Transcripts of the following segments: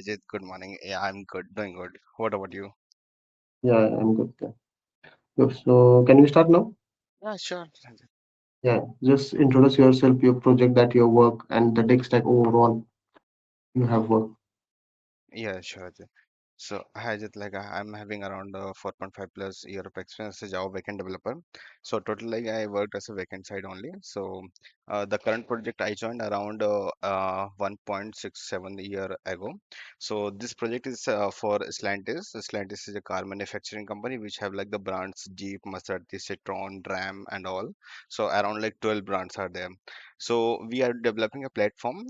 Ajit. Good morning. Yeah, I'm good, doing good. What about you? Yeah, I'm good. Yeah. Good. So, can we start now? Yeah, sure. Ajit. Yeah, just introduce yourself, your project that you work, and the tech stack overall you have worked. Yeah, sure. Ajit. So, hi, Ajit. I'm having around 4.5 plus year of experience as Java backend developer. So, total I worked as a backend side only. So, the current project I joined around 1.67 year ago. So, this project is for Stellantis. Stellantis is a car manufacturing company which have like the brands Jeep, Maserati, Citroen, Ram, and all. So, around like 12 brands are there. So we are developing a platform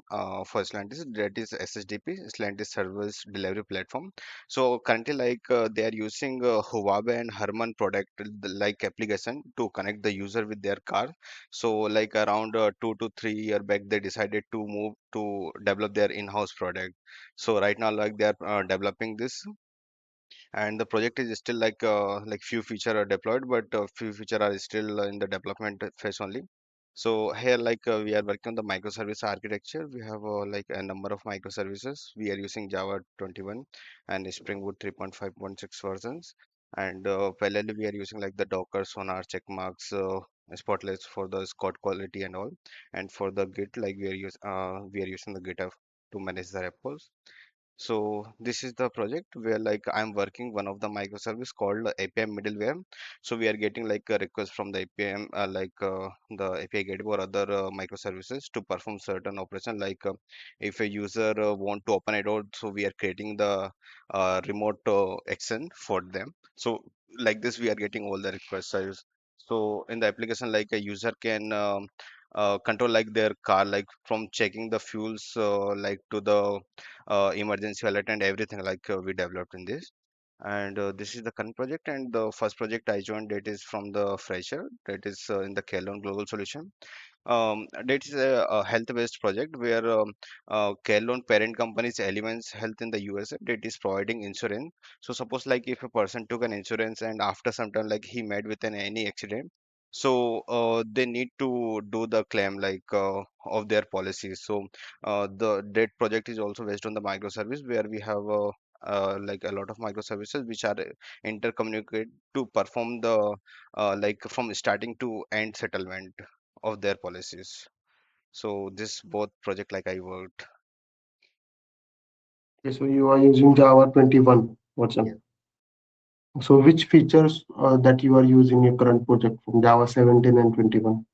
for Stellantis that is SSDP, Stellantis Service Delivery Platform. So currently, they are using Huawei and Harman product like application to connect the user with their car. So like around 2 to 3 year back, they decided to move to develop their in-house product. So right now, like they are developing this, and the project is still like few feature are deployed, but few feature are still in the development phase only. So here we are working on the microservice architecture. We have like a number of microservices. We are using Java 21 and Spring Boot 3.5.6 versions, and parallelly we are using like the Docker, Sonar, checkmarks, Spotless for the code quality and all. And for the Git, like we are using the GitHub to manage the repos. So this is the project where like I'm working one of the microservice called API middleware. So we are getting like a request from the API, the API gateway or other microservices to perform certain operation. If a user want to open a door, so we are creating the remote action for them. So like this, we are getting all the requests. So in the application, like a user can control like their car, like from checking the fuels, like to the emergency alert and everything we developed in this. And this is the current project, and the first project I joined, that is from the fresher, that is in the Kelon Global Solution. That is a health-based project where Kelon parent company's Elements Health in the USA that is providing insurance. So suppose like if a person took an insurance and after some time like he met with any accident, so they need to do the claim of their policies. So the that project is also based on the microservice where we have like a lot of microservices which are intercommunicate to perform the like from starting to end settlement of their policies. So this both project like I worked. Okay, so you are using Java 21 Yeah. version. So which features that you are using in your current project from Java 17 and 21?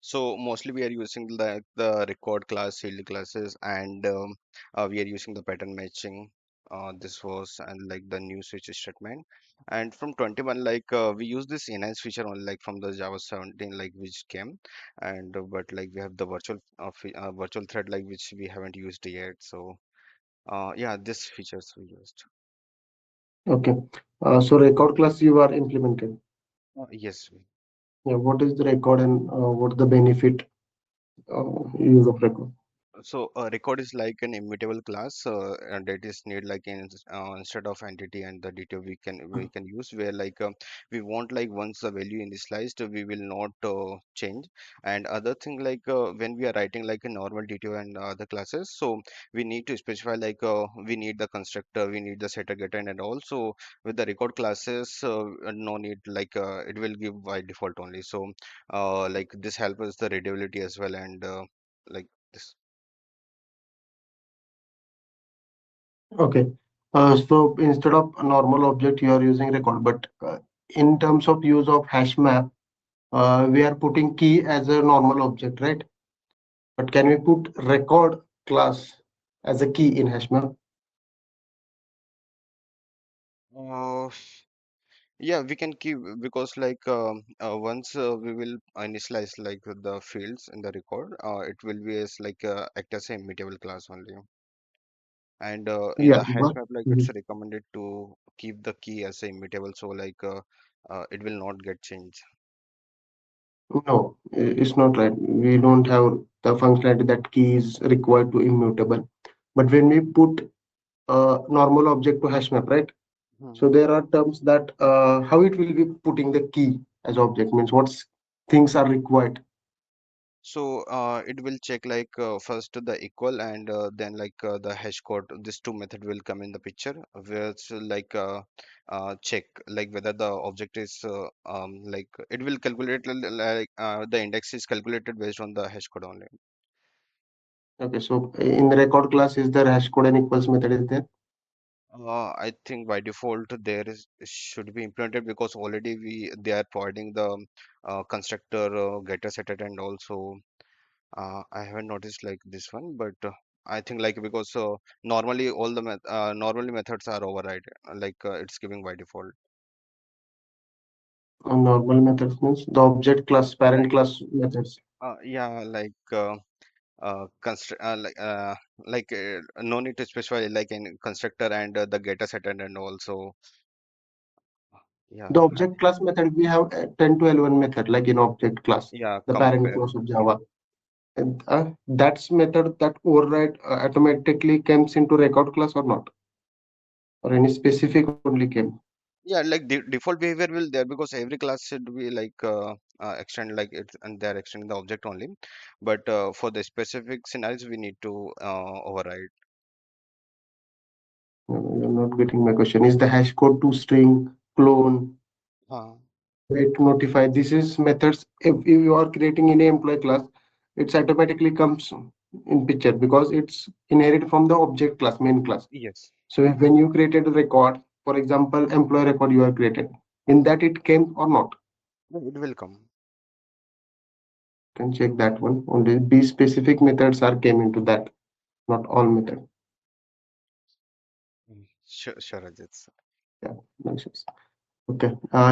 So mostly we are using the record class, field classes, and we are using the pattern matching. This was and like the new switch statement. And from 21, we use this enhanced feature only like from the Java 17 like which came, and but like we have the virtual thread like which we haven't used yet. So yeah, this features we used. Okay. So record class you are implemented. Yes. Yeah, what is the record and what the benefit use of record? So record is like an immutable class, and that is need like instead of entity and the detail we can use where we want like once the value initialized we will not change. And other thing when we are writing like a normal detail and other classes, so we need to specify we need the constructor, we need the setter getter, and also with the record classes no need it will give by default only. So like this helps us the readability as well, and like this. Okay. So instead of a normal object, you are using record. But in terms of use of hash map, we are putting key as a normal object, right? But can we put record class as a key in hash map? Uh, yeah, we can keep because once we will initialize like the fields in the record, it will be as act as a immutable class only. And in Yeah, the hash but map, like it's Mhm. recommended to keep the key as a immutable, so it will not get changed. No, it's not right. We don't have the functionality that key is required to immutable. But when we put a normal object to hash map, right? So Mhm. there are terms that how it will be putting the key as object means what things are required. So it will check like first the equal and then like the hash code. These two method will come in the picture, where it's check like whether the object is like it will calculate like the index is calculated based on the hash code only. Okay, so in the record class, is the hash code and equals method is there? I think by default there is should be implemented because already they are providing the constructor getter setter and also I haven't noticed like this one, but I think like because normally all the normally methods are override like it's giving by default. Normal methods means the object class, parent Like class methods. yeah, like constr like no need to specify like in constructor and the getter setter and also yeah, The I object think class method, we have 10 to 11 method, like in object class, yeah, the parent compare. class of Java. And that's method that override automatically comes into record class or not, or any specific only came. Yeah, like the default behavior will there because every class should be like extend like it and they're extending the object only. But for the specific scenarios, we need to override. No, you're not getting my question. Is the hash code to string, clone, Uh, wait to notify? This is methods. If you are creating any employee class, it's automatically comes in picture because it's inherited from the object class, main class. yes, So when you created a record, for example, employee record you have created, in that it came or not? yeah, it will come. Can check that one. Only these specific methods are came into that, not all method. Sure, sure, Ajit. Yeah, no issues. Okay.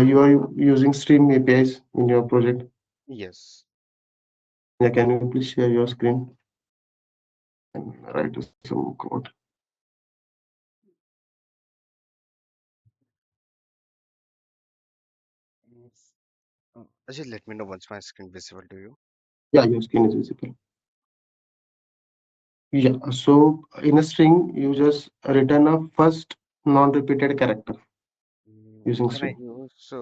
You are using Stream APIs in your project. Yes. Yeah, can you please share your screen and write some code? Yes. Ajit, let me know once my screen visible to you. Yeah, your screen is visible. Yeah. So in a string, you just return a first non-repeated character using Can I string. use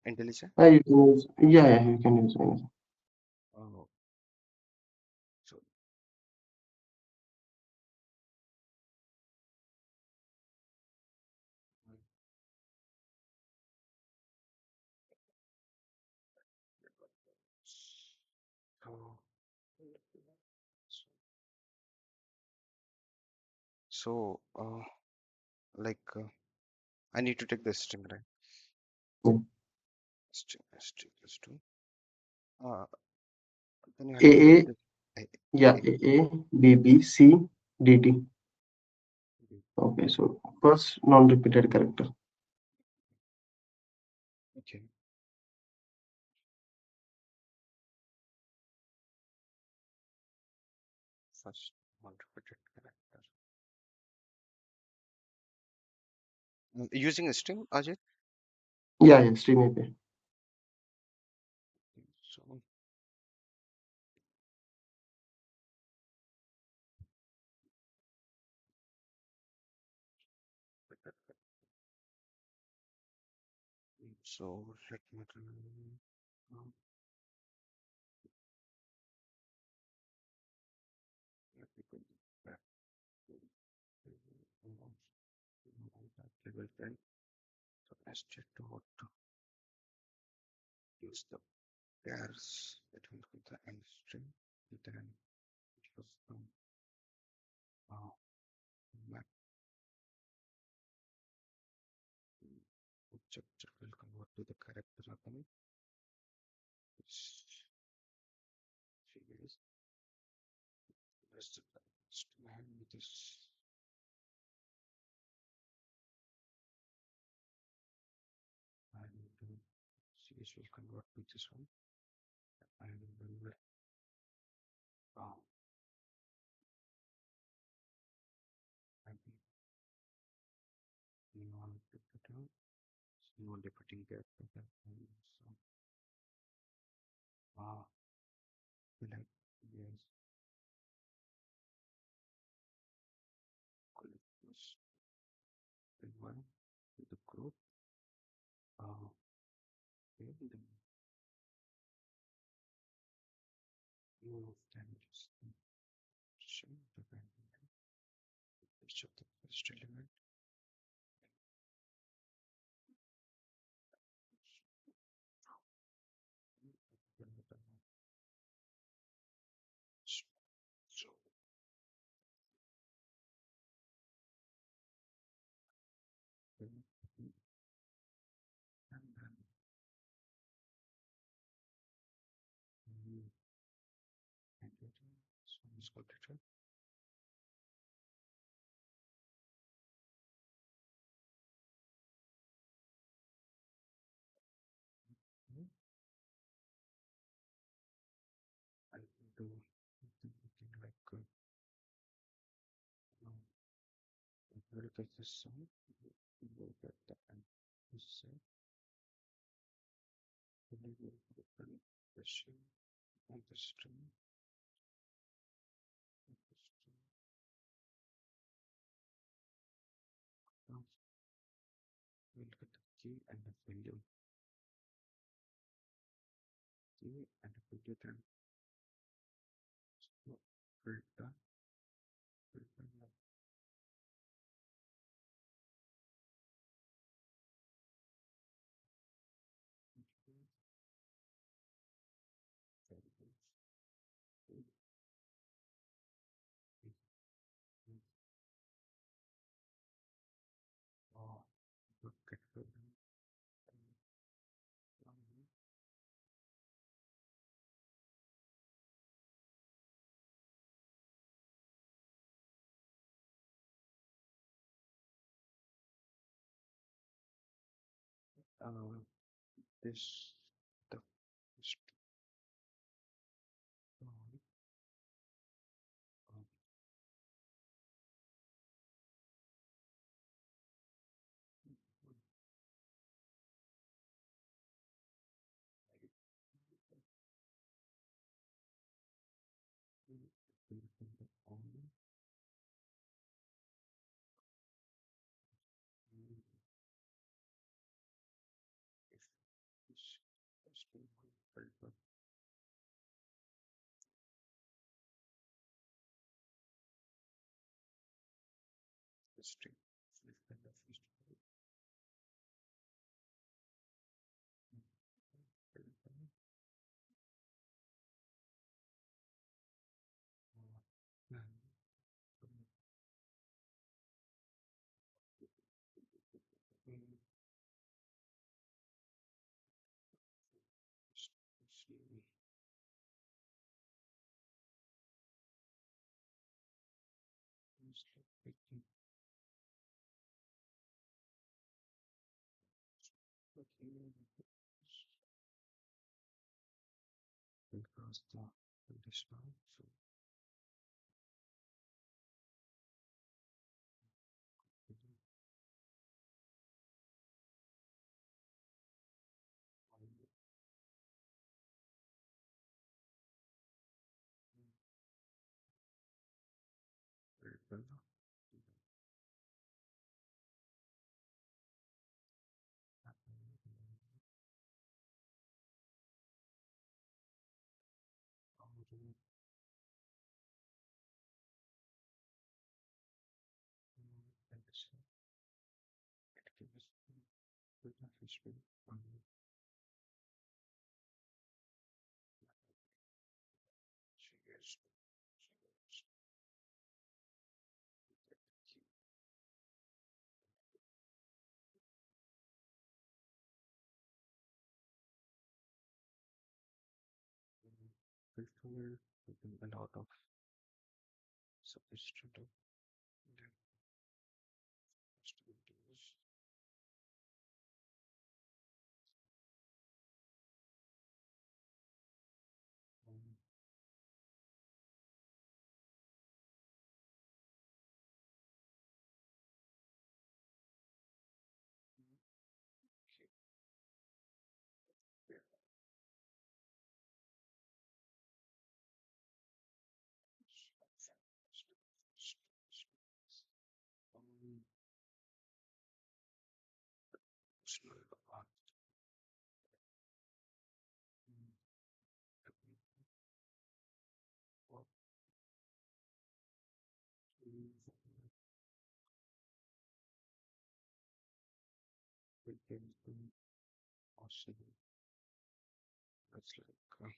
IntelliJ? You can use, yeah, you can use anything. Oh, so so so like I need to take the string, right? Yeah. String plus two. Uh, can you help me with AA, this? A, yeah, A, AA, BB, C, DT. B. Okay, so first non-repeated character. Okay. First one repeated character. Using a string, Ajit. Yeah, Stream API. So so let me um, let me go back to that level 10. So SJ dot use the pairs that will with the end string. And then use the uh, map object that will convert to the character again. Which is just and with this and CS will convert to this one and then uh, and non-repeating non-repeating character and so like yes collect this one with the group okay, then Awesome. That's like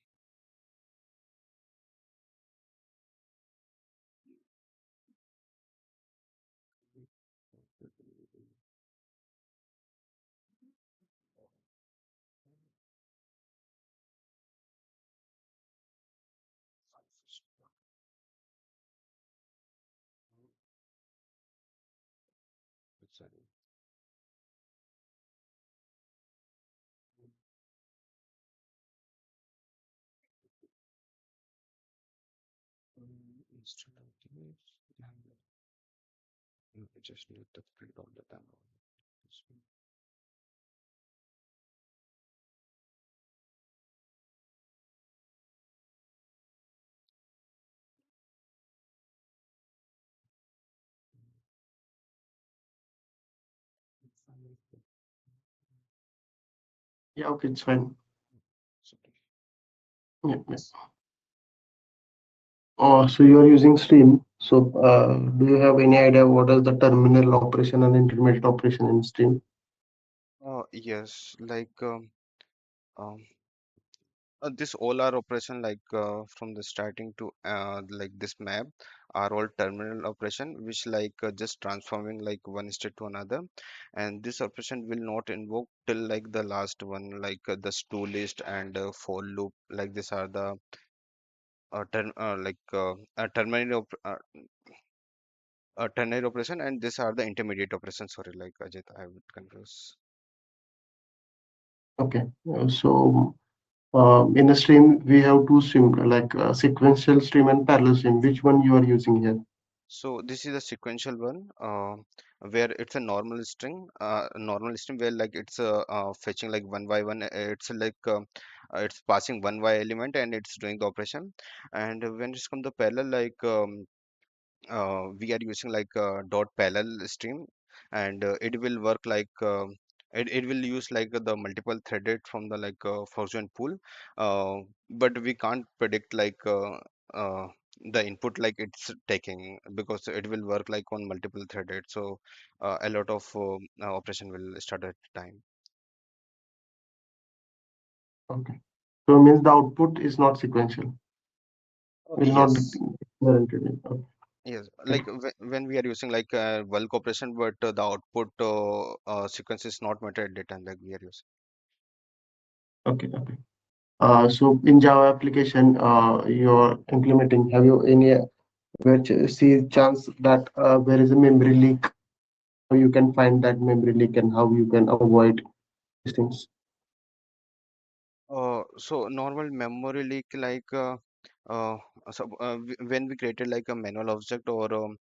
it's instead of this, you just need to print all the time. Yeah, okay, it's fine. Yeah, yeah. So you are using Stream. So do you have any idea what is the terminal operation and intermediate operation in Stream? Yes, like um, this all our operation from the starting to like this map are all terminal operation which just transforming like one state to another, and this operation will not invoke till like the last one the to list and for loop. Like these are the terminal operation, and these are the intermediate operation. Sorry, like Ajit, I would confuse. Okay. So in the stream, we have two stream like sequential stream and parallel stream. Which one you are using here? So this is a sequential one, where it's a normal string where like it's fetching like one by one. It's it's passing one by element and it's doing the operation. And when it's come to parallel, we are using dot parallel stream, and it will work it will use the multiple threaded from the function pool, uh, but we can't predict uh, the input like it's taking, because it will work like on multiple threaded, so a lot of operation will start at the time. Okay. So means the output is not sequential, will not be Yes. guaranteed. Okay. Yes, Okay. when we are using bulk operation, but the output sequence is not met at that time, like we are using. Okay. Okay. So in Java application, you're implementing, have you any which see chance that there is a memory leak? How you can find that memory leak and how you can avoid these things? So normal memory leak uh, when we created like a manual object, or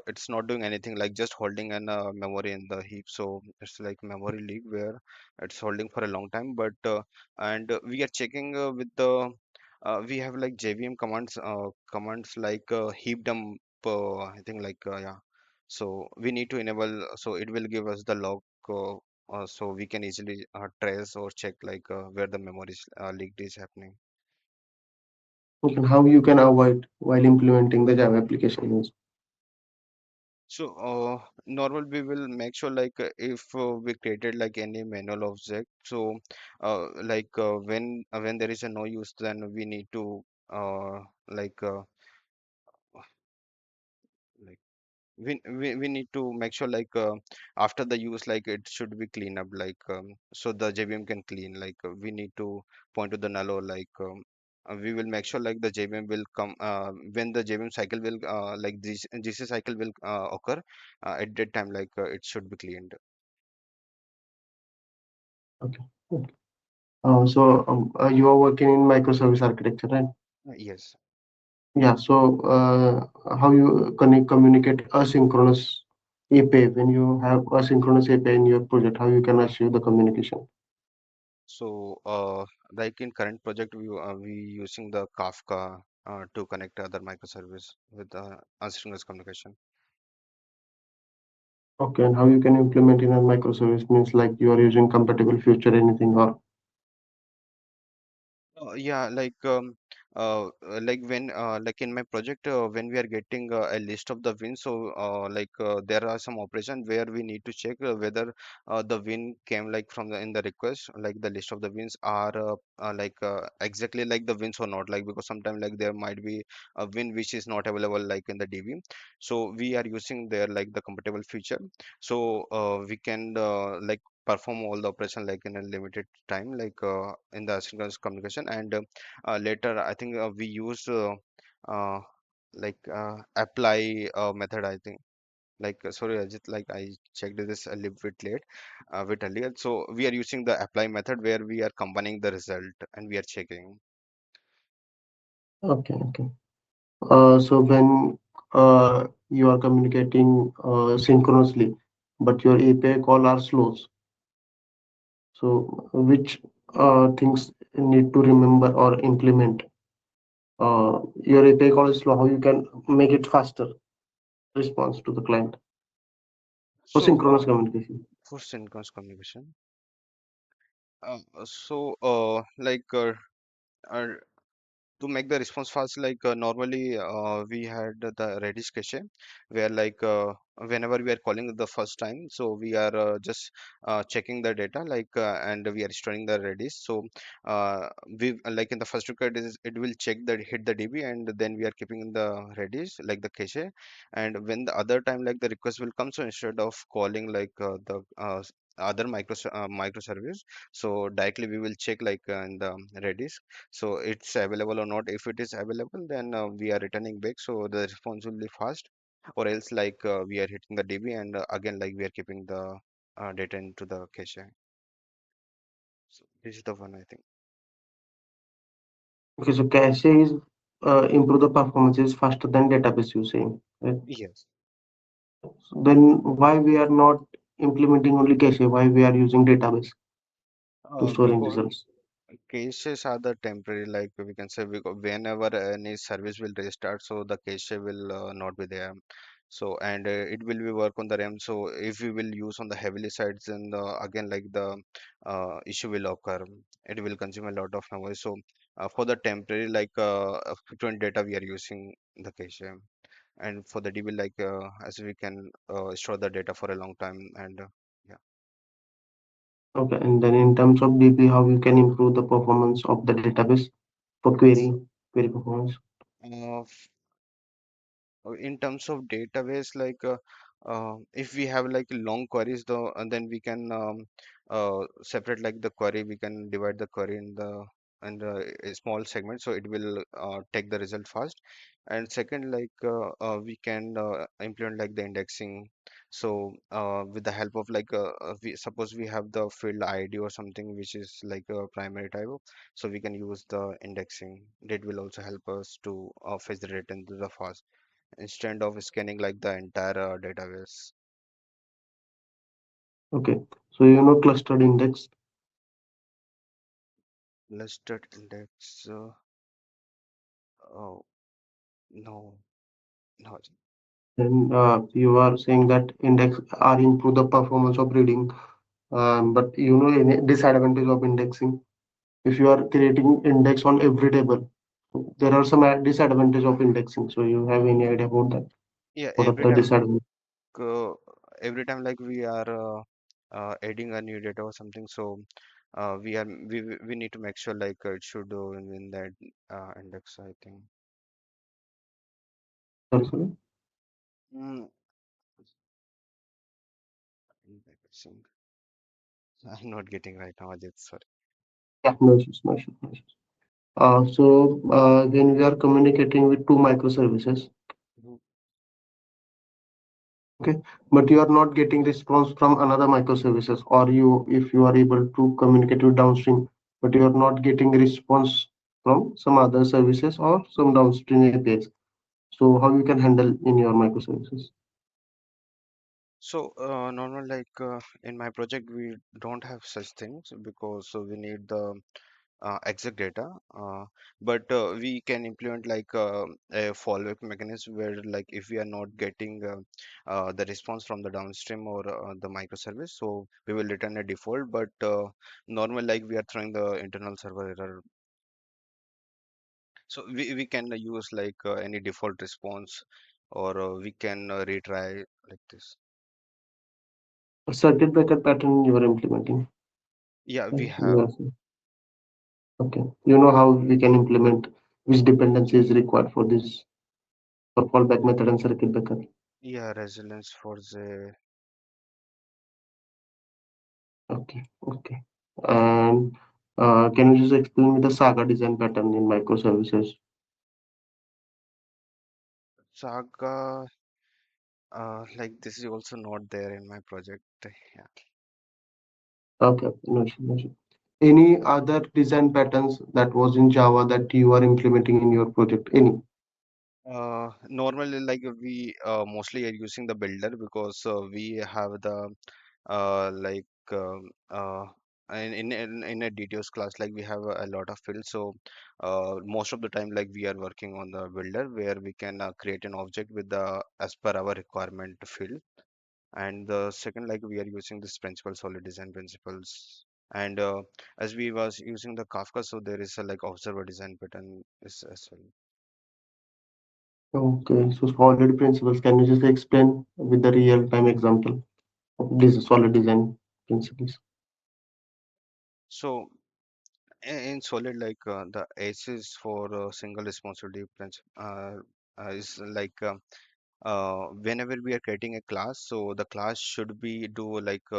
it's not doing anything, like just holding an memory in the heap, so it's like memory leak where it's holding for a long time. But and we are checking with the we have like JVM commands like heap dump, I think yeah. So we need to enable, so it will give us the log, so we can easily trace or check where the memory leaked is happening. Okay, how you can avoid while implementing the Java application is So normal we will make sure if we created like any manual object, so when there is a no use, then we need to like uh, like we need to make sure after the use, like it should be clean up, so the JVM can clean, we need to point to the null, or we will make sure like the JVM will come when the JVM cycle will this GC cycle will occur at that time, it should be cleaned. okay. Okay. You are working in microservice architecture, right? Yes. Yeah. So how you communicate asynchronous API when you have asynchronous API in your project? How you can achieve the communication? So like in current project, we using the Kafka to connect other microservice with asynchronous communication. Okay, and how you can implement in a microservice means like you are using compatible future anything or Yeah, like when like in my project when we are getting a list of the wins, so there are some operation where we need to check whether the win came like from the in the request, like the list of the wins are exactly like the wins or not, like because sometimes like there might be a win which is not available like in the DB. So we are using there like the compatible feature, so we can perform all the operation like in a limited time, in the asynchronous communication. And later I think we use uh, apply method, I think. Sorry Ajit, like I checked this a little bit late, a bit earlier. So we are using the apply method where we are combining the result and we are checking. Okay, okay. So when you are communicating synchronously, but your API call are slow, so which things need to remember or implement? Your API call is slow, how you can make it faster response to the client for So synchronous communication? for synchronous communication, uh, so uh, like uh, uh, to make the response fast, normally we had the Redis cache where whenever we are calling the first time, so we are just checking the data and we are storing the Redis. So we like in the first record is it will check that hit the DB, and then we are keeping in the Redis like the cache. And when the other time like the request will come, so instead of calling the other microservice, so directly we will check in the Redis, so it's available or not. If it is available, then we are returning back, so the response will be fast. Or else we are hitting the DB, and again like we are keeping the data into the cache. So this is the one, I think. Okay, so cache is improve the performance is faster than database you saying, right? Yes. So then why we are not implementing only cache? Why we are using database to storing Because results? caches are the temporary, like we can say, because whenever any service will restart, so the cache will not be there. So and it will be work on the RAM. So if we will use on the heavily sides, then again like the issue will occur. It will consume a lot of memory. So for the temporary frequent data, we are using the cache, and for the DB as we can store the data for a long time. And yeah. Okay, and then in terms of DB, how you can improve the performance of the database for query performance? Uh, in terms of database, if we have like long queries though, and then we can separate like the query, we can divide the query in the and a small segment, so it will take the result fast. And second, we can implement like the indexing. So with the help of we suppose we have the field ID or something which is like a primary type, so we can use the indexing. That will also help us to fetch the data into the fast instead of scanning like the entire database. Okay, so you know clustered index, Listed index. Oh, no, no. then you are saying that index are improve the performance of reading, but you know any disadvantage of indexing. If you are creating index on every table, there are some disadvantage of indexing. So you have any idea about that? Yeah, What are the disadvantages? uh, every time like we are adding a new data or something, so we need to make sure it should in that index, I think. Also, Mm, indexing. I'm not getting right now, Ajit. Sorry. yeah, no issues, no issues, no issues. When we are communicating with two microservices, Mhm. okay, but you are not getting response from another microservices, or you, if you are able to communicate with downstream, but you are not getting response from some other services or some downstream APIs. So how you can handle in your microservices? So, normal in my project, we don't have such things because we need the exact data, but we can implement a fallback mechanism where if we are not getting the response from the downstream or the microservice, so we will return a default. But normal we are throwing the internal server error. So we can use like any default response, or we can retry like this. A circuit breaker pattern you are implementing. Yeah, we have. Yes. Okay. You know how we can implement which dependency is required for this for fallback method and circuit breaker. Yeah, resilience for the Okay. Okay. And can you just explain me the Saga design pattern in microservices? Saga. Like this is also not there in my project. Yeah. Okay. No issue. No issue. Any other design patterns that was in Java that you are implementing in your project? Any? Normally, like we mostly are using the builder because we have the like in a details class, like we have a lot of fields. So most of the time, like we are working on the builder where we can create an object with the as per our requirement field. And the second, like we are using this principle solid design principles. And as we was using the Kafka, so there is a like observer design pattern is as well. Okay. So solid principles. Can you just explain with the real-time example of this solid design principles? So in solid, like the S is for single responsibility principle is like whenever we are creating a class, so the class should be do like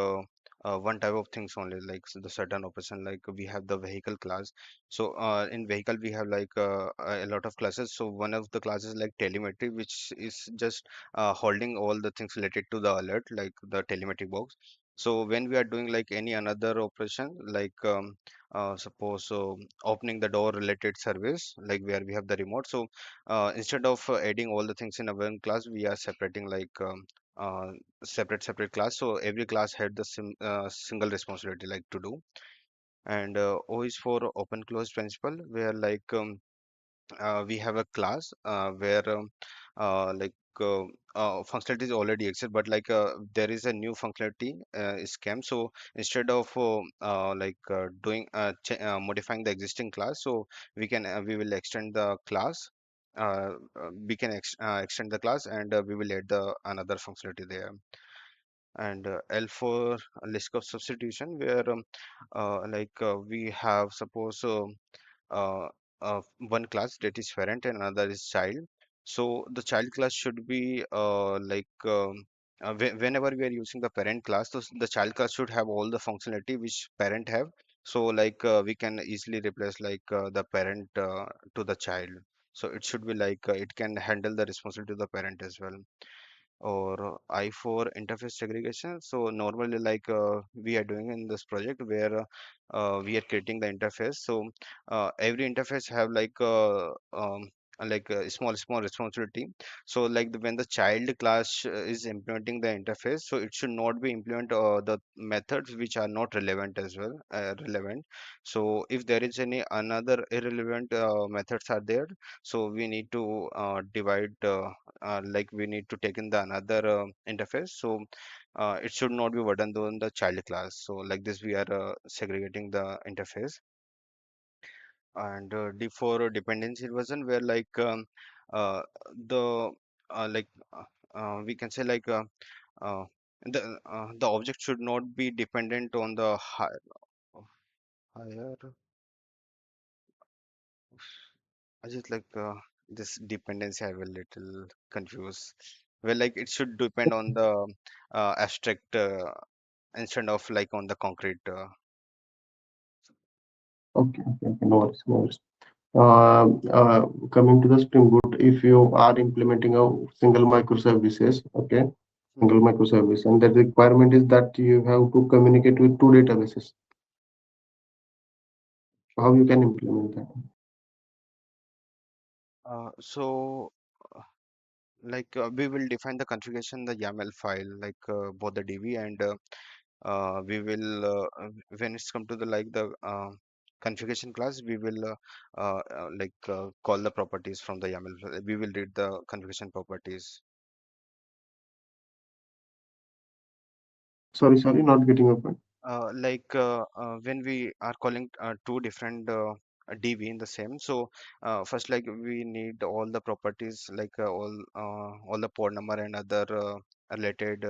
one type of things only, like the certain operation. Like we have the vehicle class. So in vehicle we have like a lot of classes. So one of the classes like telemetry, which is just holding all the things related to the alert, like the telemetry box. So when we are doing like any another operation, like suppose opening the door related service, like where we have the remote. So instead of adding all the things in a one class, we are separating like separate class. So every class had the single responsibility like to do. And O is for open close principle, where like we have a class where like functionality is already exist, but like there is a new functionality is came. So instead of doing modifying the existing class, so we will extend the class. We can extend the class, and we will add the another functionality there. And L for list of substitution, where we have suppose uh, one class that is parent and another is child. So the child class should be whenever we are using the parent class, so the child class should have all the functionality which parent have. So like we can easily replace like the parent to the child. So it should be like it can handle the responsibility to the parent as well. Or I for interface segregation. So normally, like we are doing in this project where we are creating the interface. So every interface have like a small responsibility. So like when the child class is implementing the interface, so it should not be implement the methods which are not relevant as well relevant. So if there is any another irrelevant methods are there, so we need to divide like we need to take in the another interface. So it should not be burdened on the child class. So like this we are segregating the interface. And D for dependency version, where like uh, the like we can say like uh, the object should not be dependent on the higher. I just like this dependency I will little confused. Well, like it should depend on the abstract instead of like on the concrete. Okay. Okay. Okay. No worries. No worries. Uh, uh, Coming to the Spring Boot, if you are implementing a single microservices, okay, single Mhm. microservice, and the requirement is that you have to communicate with two databases. How you can implement that? So like we will define the configuration, the YAML file, like both the DB and we will when it's come to the like the configuration class, we will call the properties from the YAML file. We will read the configuration properties. Sorry, sorry, not getting your point. When we are calling two different DB in the same. So first, like we need all the properties, like all the port number and other related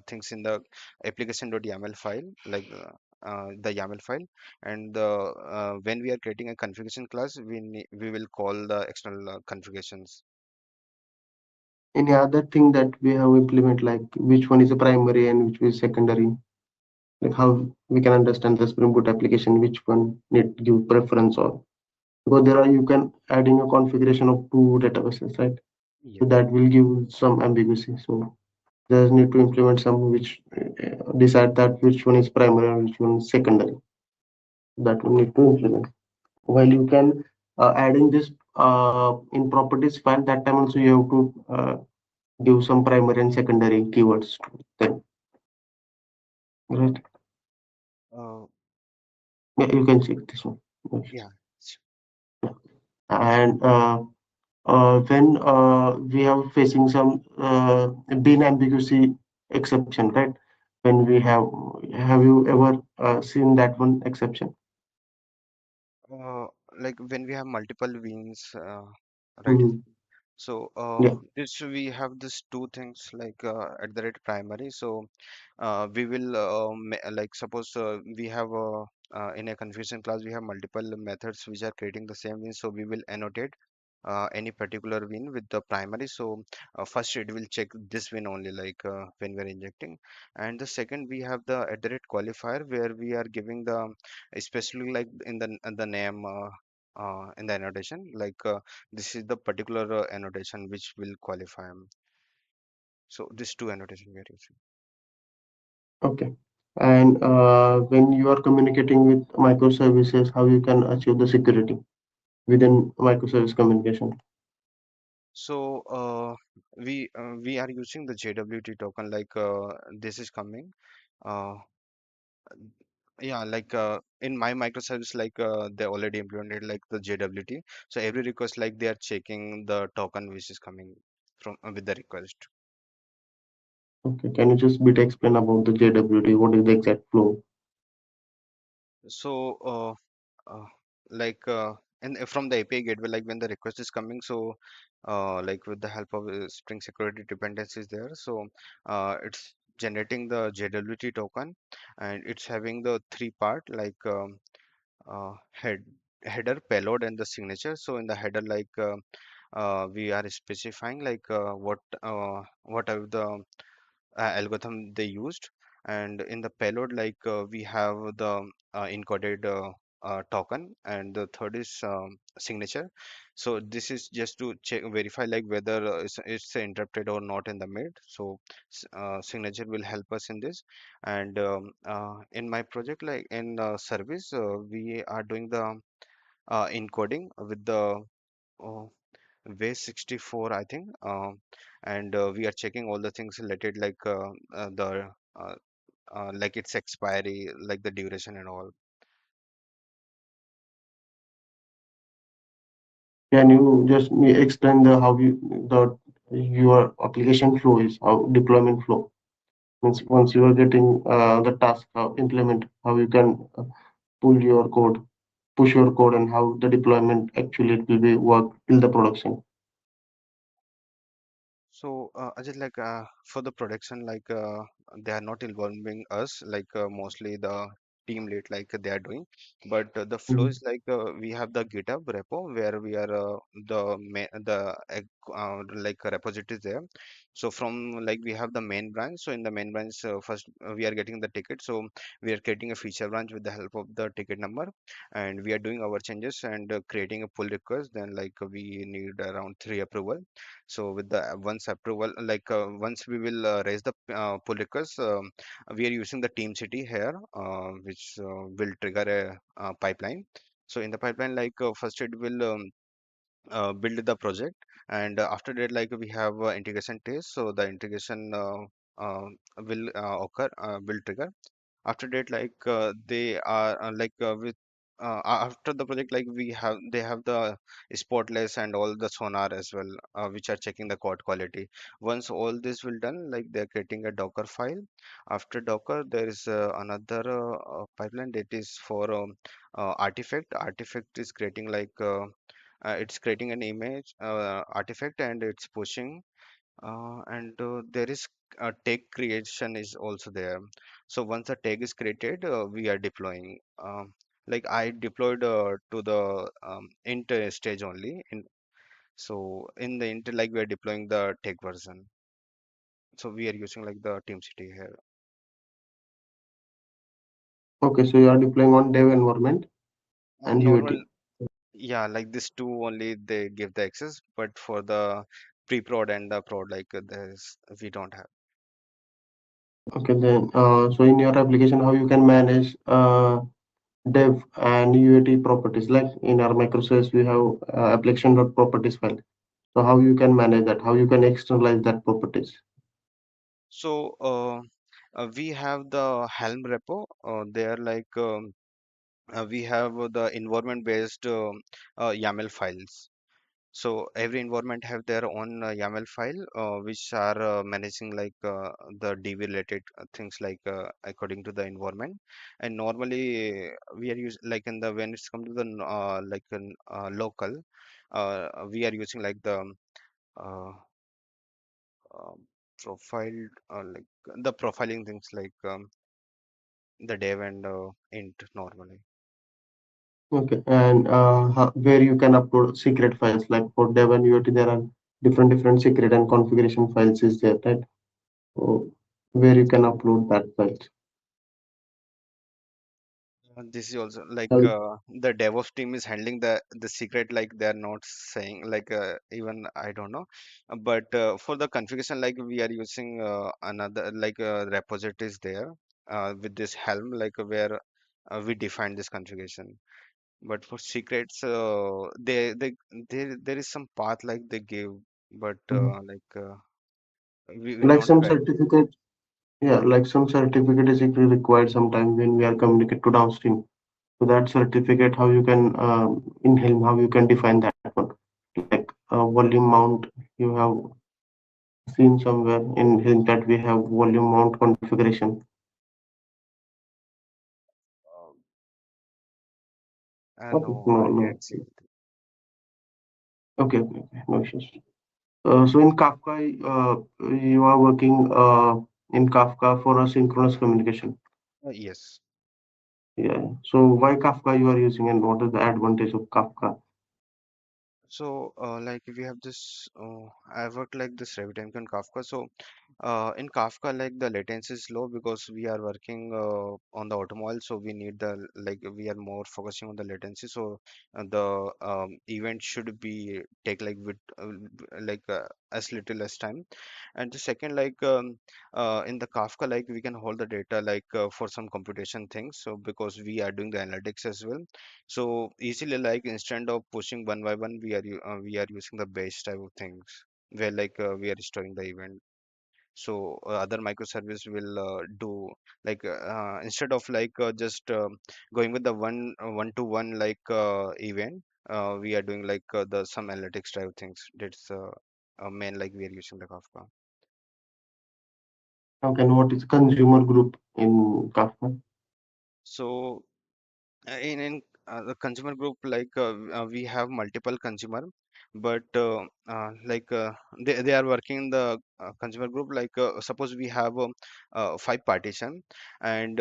things in the application.yaml file, like the YAML file. And when we are creating a configuration class, we will call the external configurations. Any other thing that we have implement, like which one is a primary and which is secondary? Like how we can understand the Spring Boot application, which one need give preference or because there are you can adding a configuration of two databases, right? Yeah. So that will give some ambiguity. So there's need to implement some which decide that which one is primary and which one is secondary. That we need to implement. While you can adding this in properties file, that time also you have to give some primary and secondary keywords to them, right? Uh, Yeah, you can check this one. Yes. yeah. And when we are facing some bin ambiguity exception, right? When we have you ever seen that one exception? Uh, like when we have multiple wins, right? Mhm. So Yeah. this we have this two things like at the rate primary. So we will like suppose we have in a confusion class we have multiple methods which are creating the same win. So we will annotate any particular win with the primary. So first it will check this win only, like when we are injecting. And the second we have the at the rate qualifier where we are giving the especially like in the name in the annotation, like this is the particular annotation which will qualify 'em. So these two annotation we are using. Okay. And when you are communicating with microservices, how you can achieve the security within microservice communication? So we are using the JWT token, like this is coming. Uh, yeah, like in my microservice, like they already implemented like the JWT. So every request, like they are checking the token which is coming from with the request. Okay. Can you just bit explain about the JWT? What is the exact flow? So uh, like and from the API gateway, like when the request is coming, so like with the help of Spring Security dependencies there, so it's generating the JWT token, and it's having the three part like head header, payload, and the signature. So in the header, like we are specifying like what are the algorithm they used, and in the payload, like we have the encoded token, and the third is signature. So this is just to check verify like whether it's interrupted or not in the mid. So signature will help us in this. And in my project, like in service, we are doing the encoding with the uh, way 64, I think. And we are checking all the things related, like the like its expiry, like the duration and all. Can you just explain the how you the your application flow is, how deployment flow? Means once you are getting the task, how implement, how you can pull your code, push your code, and how the deployment actually it will be work in the production. So, Ajit, like for the production, like they are not involving us, like mostly the team lead, like they are doing. But the flow Mhm. is like we have the GitHub repo where we are like repositories there. So from like we have the main branch. So in the main branch, first we are getting the ticket. So we are creating a feature branch with the help of the ticket number, and we are doing our changes and creating a pull request. Then like we need around three approval. So with the once approval, like once we will raise the pull request, we are using the team city here, which will trigger a pipeline. So in the pipeline, like first it will build the project, and after that, like we have integration test. So the integration will occur, will trigger. After that, like they are with after the project, like they have the spotless and all the sonar as well, which are checking the code quality. Once all this will done, like they're creating a Docker file. After Docker, there is another pipeline that is for artifact. Artifact is creating it's creating an image artifact, and it's pushing, and there is tag creation is also there. So once the tag is created, we are deploying. Like I deployed to the int stage only. So in the int, like we are deploying the tag version. So we are using like the TeamCity here. Okay, so you are deploying on dev environment and Normal, UAT. yeah, like this two only they give the access, but for the pre-prod and the prod, like there's we don't have. Okay, then so in your application, how you can manage dev and UAT properties? Like in our microservice, we have application.properties file. So how you can manage that? How you can externalize that properties? So we have the Helm repo. They are we have the environment based YAML files. So every environment have their own YAML file, which are managing the DB related things according to the environment. And normally we are using like in the when it's come to the local, we are using like uh, um, profile the profiling things the dev and int normally. Okay, and where you can upload secret files, like for dev and UAT, there are different secret and configuration files is there, right? So where you can upload that files. This is also Help. the DevOps team is handling the secret, like they're not saying even I don't know. But for the configuration, like we are using another repositories there with this Helm, where we define this configuration. But for secrets, there is some path like they give, but Mhm. we Like don't some have access. certificate, yeah, like some certificate is actually required sometime when we are communicate to downstream. So that certificate, how you can in Helm, how you can define that one, like volume mount. You have seen somewhere in Helm that we have volume mount configuration. Okay, No, no, I no. didn't see. Okay, no issues. So in Kafka, you are working in Kafka for a synchronous communication. Yes. Yeah. So why Kafka you are using, and what is the advantage of Kafka? So, we have this, I work like this RabbitMQ and Kafka. So, in Kafka, like the latency is low because we are working on the automobile. So we need we are more focusing on the latency. So the event should be take like with as little as time. And the second, in the Kafka, like we can hold the data for some computation things. So because we are doing the analytics as well, so easily, like instead of pushing one by one, we are using the batch type of things where we are storing the event. So other microservice will do instead of just going with the one to one event, we are doing the some analytics type of things. That's main like we are using the Kafka. Okay, and what is consumer group in Kafka? So in the consumer group we have multiple consumer, but they are working in the consumer group suppose we have five partition, and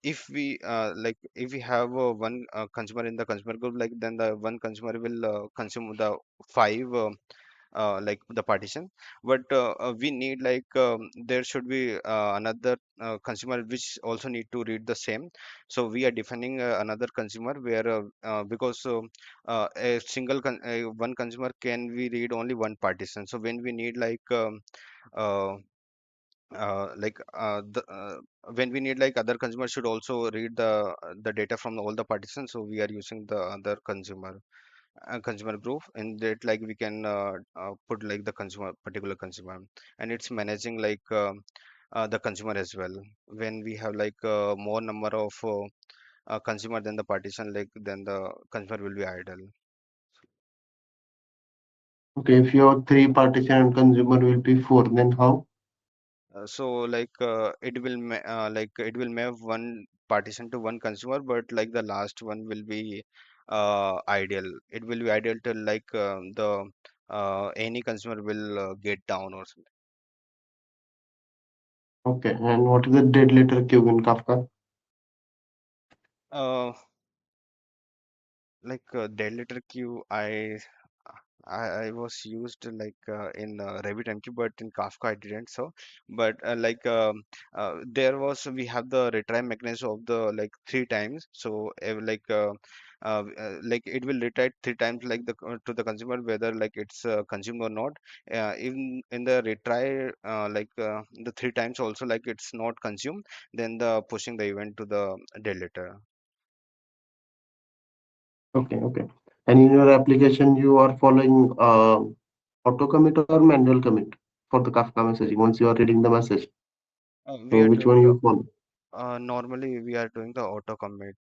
if we have one consumer in the consumer group, like then the one consumer will consume the five the partition. But we need there should be another consumer which also need to read the same. So we are defining another consumer where because a one consumer can we read only one partition. So when we need uh, when we need other consumer should also read the data from all the partitions, so we are using the other consumer group, and that we can put the consumer particular consumer, and it's managing the consumer as well. When we have more number of consumer, then the partition, like then the consumer will be idle. Okay, if your three partition and consumer will be four, then how? So like it will map one partition to one consumer, but like the last one will be ideal. It will be ideal till like the any consumer will get down or something. Okay, and what is the dead letter queue in Kafka? Uh, like dead letter queue, I was used like in RabbitMQ, but in Kafka I didn't. So, but there was we have the retry mechanism of the like three times. So like it will retry three times like to the consumer whether like it's consumed or not. Even in the retry the three times also like it's not consumed, then the pushing the event to the dead letter. Okay, okay. And in your application, you are following auto commit or manual commit for the Kafka messaging once you are reading the message. We So are which doing one the you follow? normally we are doing the auto commit.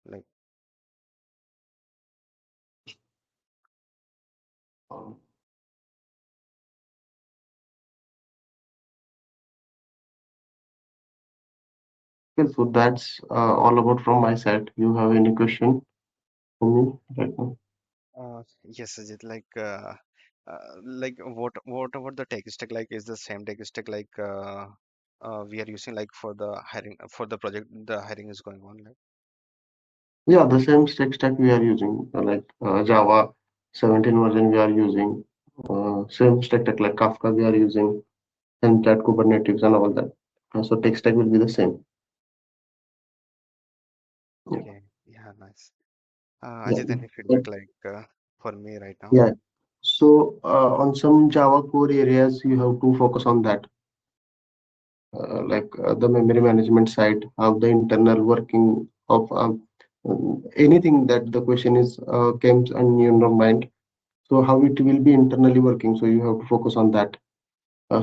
Like Uh, Okay, so that's all about from my side. You have any question for me right now? yes, Ajit, like what about the tech stack? Like, is the same tech stack like we are using like for the hiring for the project the hiring is going on like. Yeah, the same stack we are using, like Java 17 version we are using, same stack like Kafka we are using, and chat Kubernetes and all that. So tech stack will be the same. Yeah, Okay, yeah, nice. yeah, Ajit, any but feedback like for me right now? yeah. So on some Java core areas, you have to focus on that, like the memory management side, how the internal working of anything that the question is came on your mind. So how it will be internally working. So you have to focus on that.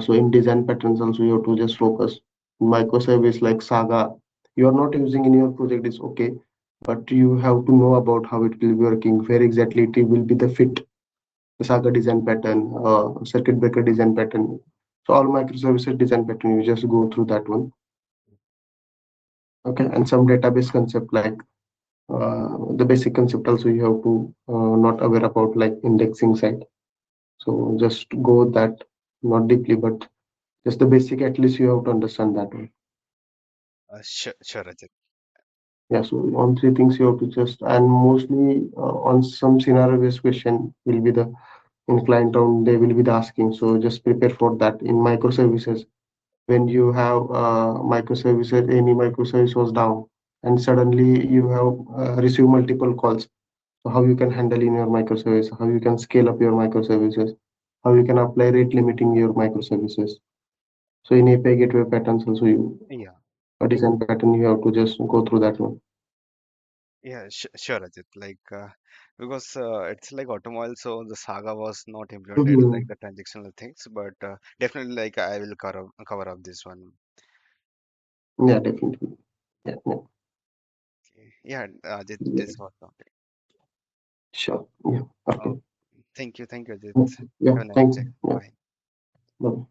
So in design patterns also you have to just focus. Microservice like Saga, you are not using in your project is okay, but you have to know about how it will be working, where exactly it will be the fit, the Saga design pattern, circuit breaker design pattern. So all microservices design pattern, you just go through that one. Okay, and some database concept like the basic concept also you have to not aware about like indexing side. So just go that not deeply, but just the basic at least you have to understand that one. Sure, Ajit. Yeah, so on three things you have to just and mostly on some scenario based question will be the in client round they will be the asking. So just prepare for that in microservices. When you have microservices, any microservice was down and suddenly you have received multiple calls. So how you can handle in your microservice, how you can scale up your microservices, how you can apply rate limiting your microservices. So in API gateway patterns also you Yeah, a design pattern you have to just go through that one. yeah, sure, Ajit. Because it's like automobile, so the Saga was not implemented like Mhm. the transactional things, but definitely like I will cover up this one. Yeah, definitely. Yeah, yeah, Okay. Yeah, yeah. this was all. Sure. Yeah. Oh, Okay. thank you, Ajit. Okay. Yeah. Have a nice Thank day. you. Yeah. Bye. Bye.